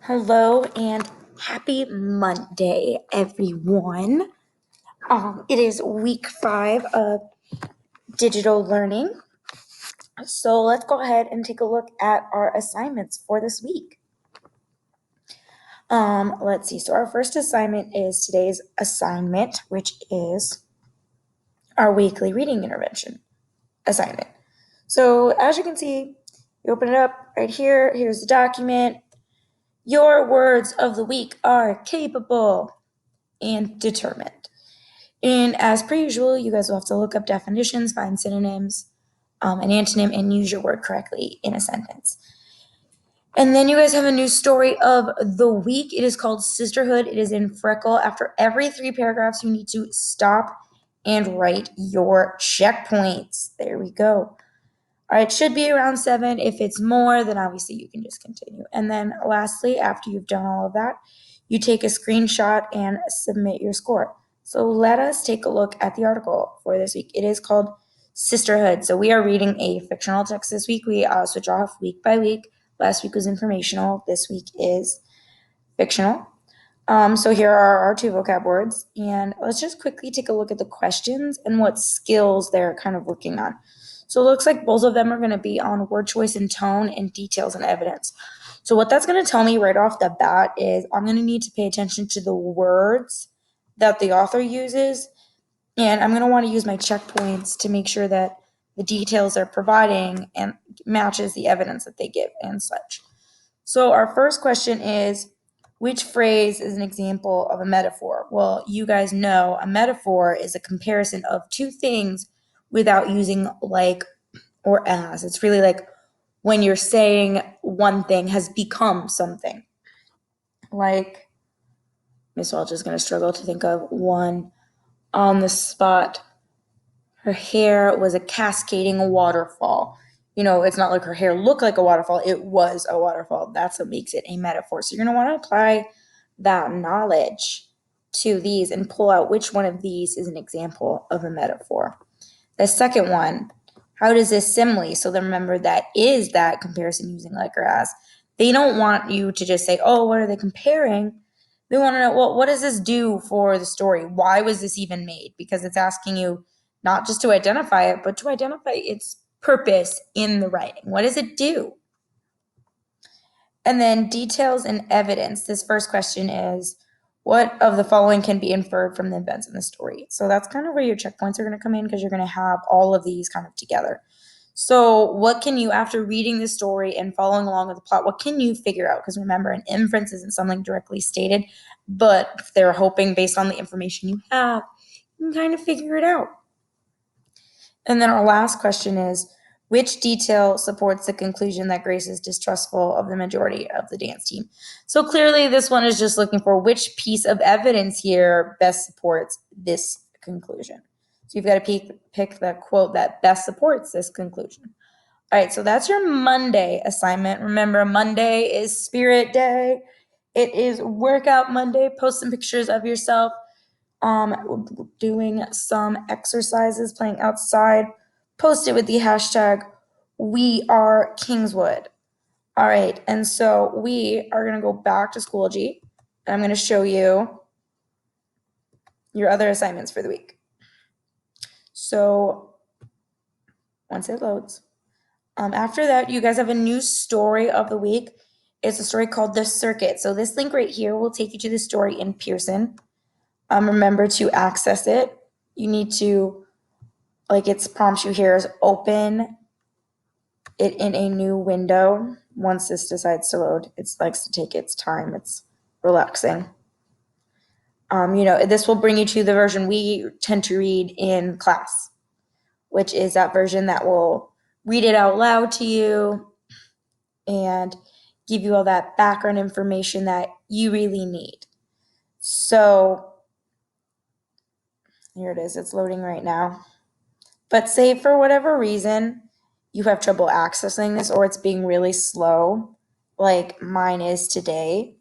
Hello and happy Monday, everyone. It is week 5 of digital learning. So let's go ahead and take a look at our assignments for this week. Let's see. So our first assignment is today's assignment, which is our weekly reading intervention assignment. So as you can see, you open it up right here. Here's the document. Your words of the week are capable and determined. And as per usual, you guys will have to look up definitions, find synonyms, an antonym, and use your word correctly in a sentence. And then you guys have a new story of the week. It is called Sisterhood. It is in Freckle. After every 3 paragraphs, you need to stop and write your checkpoints. There we go. All right, it should be around 7. If it's more, then obviously you can just continue. And then lastly, after you've done all of that, you take a screenshot and submit your score. So let us take a look at the article for this week. It is called Sisterhood. So we are reading a fictional text this week. We switch off week by week. Last week was informational. This week is fictional. So here are our 2 vocab words. And let's just quickly take a look at the questions and what skills they're kind of working on. So it looks like both of them are going to be on word choice and tone and details and evidence. So what that's going to tell me right off the bat is I'm going to need to pay attention to the words that the author uses, and I'm going to want to use my checkpoints to make sure that the details they're providing and matches the evidence that they give and such. So our first question is, which phrase is an example of a metaphor? Well, you guys know a metaphor is a comparison of 2 things without using like or as. It's really like when you're saying one thing has become something. Like, Miss Welch is going to struggle to think of one on the spot. Her hair was a cascading waterfall. It's not like her hair looked like a waterfall. It was a waterfall. That's what makes it a metaphor. So you're going to want to apply that knowledge to these and pull out which one of these is an example of a metaphor. The second one, how does this simile? So then remember that is that comparison using like or as. They don't want you to just say, oh, what are they comparing? They want to know, well, what does this do for the story? Why was this even made? Because it's asking you not just to identify it, but to identify its purpose in the writing. What does it do? And then details and evidence. This first question is, what of the following can be inferred from the events in the story? So that's kind of where your checkpoints are going to come in, because you're going to have all of these kind of together. So what can you, after reading the story and following along with the plot, what can you figure out? Because remember, an inference isn't something directly stated, but if they're hoping based on the information you have, you can kind of figure it out. And then our last question is, which detail supports the conclusion that Grace is distrustful of the majority of the dance team? So clearly this one is just looking for which piece of evidence here best supports this conclusion. So you've got to pick the quote that best supports this conclusion. All right, so that's your Monday assignment. Remember, Monday is Spirit Day. It is Workout Monday. Post some pictures of yourself doing some exercises, playing outside. Post it with the hashtag #WeAreKingswood. All right, and so we are going to go back to Schoology, and I'm going to show you your other assignments for the week. So once it loads, after that, you guys have a new story of the week. It's a story called The Circuit. So this link right here will take you to the story in Pearson. Remember to access it. You need to, like its prompts you here is open it in a new window. Once this decides to load, it likes to take its time. It's relaxing. This will bring you to the version we tend to read in class, which is that version that will read it out loud to you and give you all that background information that you really need. So here it is. It's loading right now. But say for whatever reason you have trouble accessing this, or it's being really slow, like mine is today,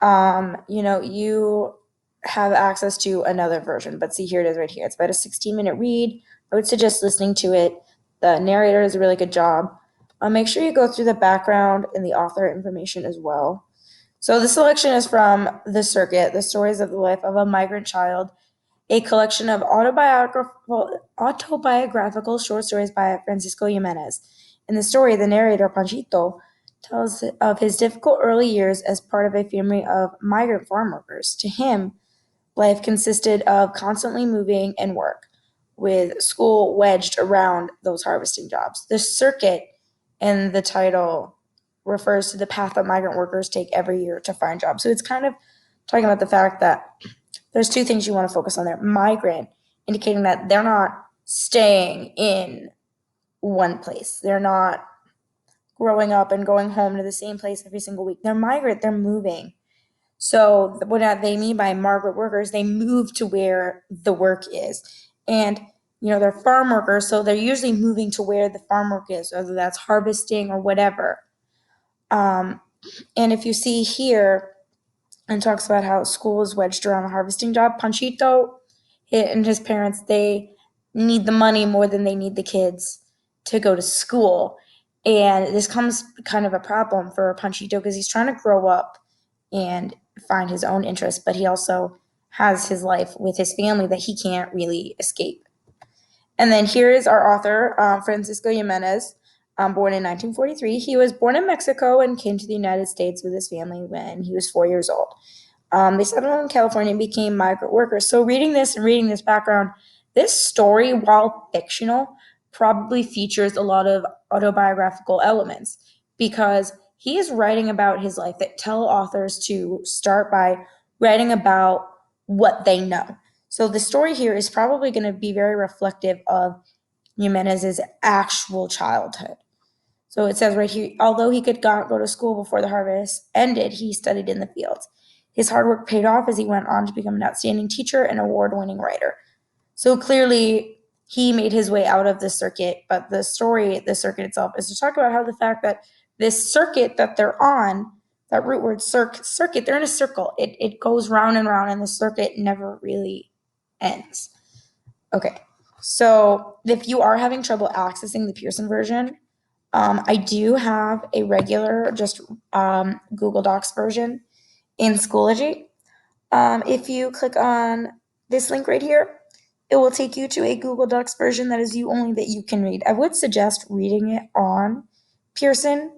you have access to another version. But see, here it is right here. It's about a 16-minute read. I would suggest listening to it. The narrator does a really good job. Make sure you go through the background and the author information as well. So the selection is from The Circuit, The Stories of the Life of a Migrant Child, a collection of autobiographical short stories by Francisco Jimenez. In the story, the narrator, Panchito, tells of his difficult early years as part of a family of migrant farm workers. To him, life consisted of constantly moving and work, with school wedged around those harvesting jobs. The circuit in the title refers to the path that migrant workers take every year to find jobs. So it's kind of talking about the fact that there's two things you want to focus on there. Migrant, indicating that they're not staying in one place. They're not growing up and going home to the same place every single week. They're migrant, they're moving. So what they mean by migrant workers, they move to where the work is. And they're farm workers, so they're usually moving to where the farm work is, whether that's harvesting or whatever. And if you see here, and talks about how school is wedged around the harvesting job. Panchito and his parents, they need the money more than they need the kids to go to school. And this comes kind of a problem for Panchito because he's trying to grow up and find his own interests, but he also has his life with his family that he can't really escape. And then here is our author, Francisco Jimenez, born in 1943. He was born in Mexico and came to the United States with his family when he was 4 years old. They settled in California and became migrant workers. So reading this background, this story, while fictional, probably features a lot of autobiographical elements because he is writing about his life. That tell authors to start by writing about what they know. So the story here is probably going to be very reflective of Jimenez's actual childhood. So it says right here, although he could not go to school before the harvest ended, he studied in the fields. His hard work paid off as he went on to become an outstanding teacher and award-winning writer. So clearly, he made his way out of the circuit, but the story, the circuit itself, is to talk about how the fact that this circuit that they're on, that root word circuit, they're in a circle. It goes round and round, and the circuit never really ends. Okay, so if you are having trouble accessing the Pearson version, I do have a regular, just Google Docs version in Schoology. If you click on this link right here, it will take you to a Google Docs version that is only that you can read. I would suggest reading it on Pearson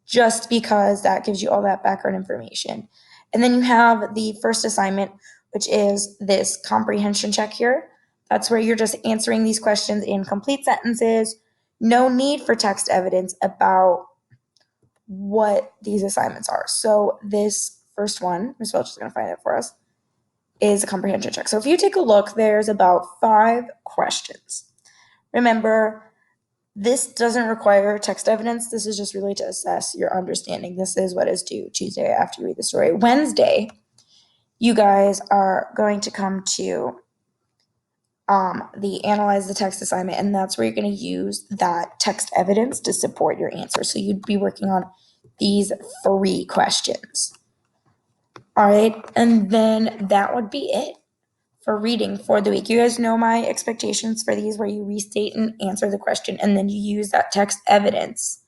just because that gives you all that background information. And then you have the first assignment, which is this comprehension check here. That's where you're just answering these questions in complete sentences. No need for text evidence about what these assignments are. So this first one, Ms. Welch is going to find it for us, is a comprehension check. So if you take a look, there's about 5 questions. Remember, this doesn't require text evidence. This is just really to assess your understanding. This is what is due Tuesday after you read the story. Wednesday, you guys are going to come to the analyze the text assignment, and that's where you're going to use that text evidence to support your answer. So you'd be working on these 3 questions. All right, and then that would be it for reading for the week. You guys know my expectations for these, where you restate and answer the question, and then you use that text evidence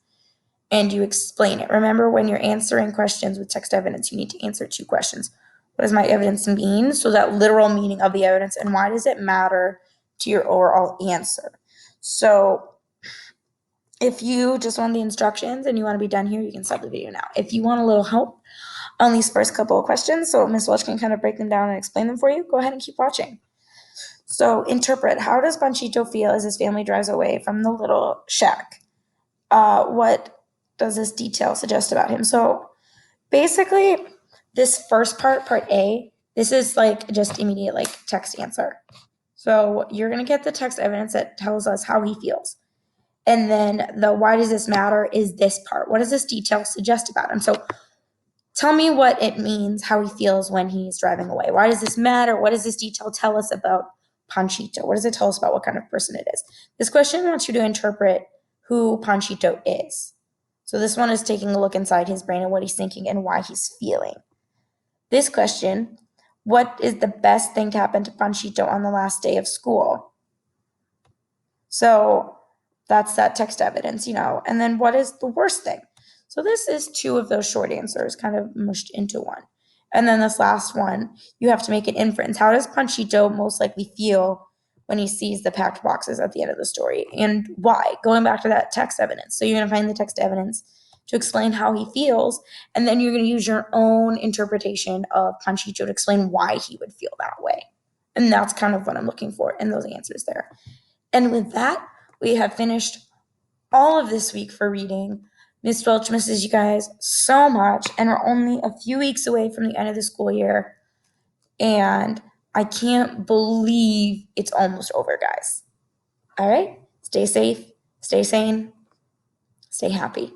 and you explain it. Remember, when you're answering questions with text evidence, you need to answer 2 questions. What does my evidence mean? So that literal meaning of the evidence, and why does it matter to your overall answer? So if you just want the instructions and you want to be done here, you can stop the video now. If you want a little help on these first couple of questions, so Ms. Welch can kind of break them down and explain them for you, go ahead and keep watching. So interpret. How does Panchito feel as his family drives away from the little shack? What does this detail suggest about him? So basically, this first part A, this is like just immediate like text answer. So you're going to get the text evidence that tells us how he feels. And then the why does this matter is this part. What does this detail suggest about him? So tell me what it means, how he feels when he's driving away. Why does this matter? What does this detail tell us about Panchito? What does it tell us about what kind of person it is? This question wants you to interpret who Panchito is. So this one is taking a look inside his brain and what he's thinking and why he's feeling. This question, what is the best thing to happen to Panchito on the last day of school? So that's that text evidence, and then what is the worst thing? So this is two of those short answers kind of mushed into one. And then this last one, you have to make an inference. How does Panchito most likely feel when he sees the packed boxes at the end of the story? And why? Going back to that text evidence. So you're going to find the text evidence to explain how he feels, and then you're going to use your own interpretation of Panchito to explain why he would feel that way. And that's kind of what I'm looking for in those answers there. And with that, we have finished all of this week for reading. Miss Welch misses you guys so much, and we're only a few weeks away from the end of the school year, and I can't believe it's almost over, guys. All right? Stay safe, stay sane, stay happy.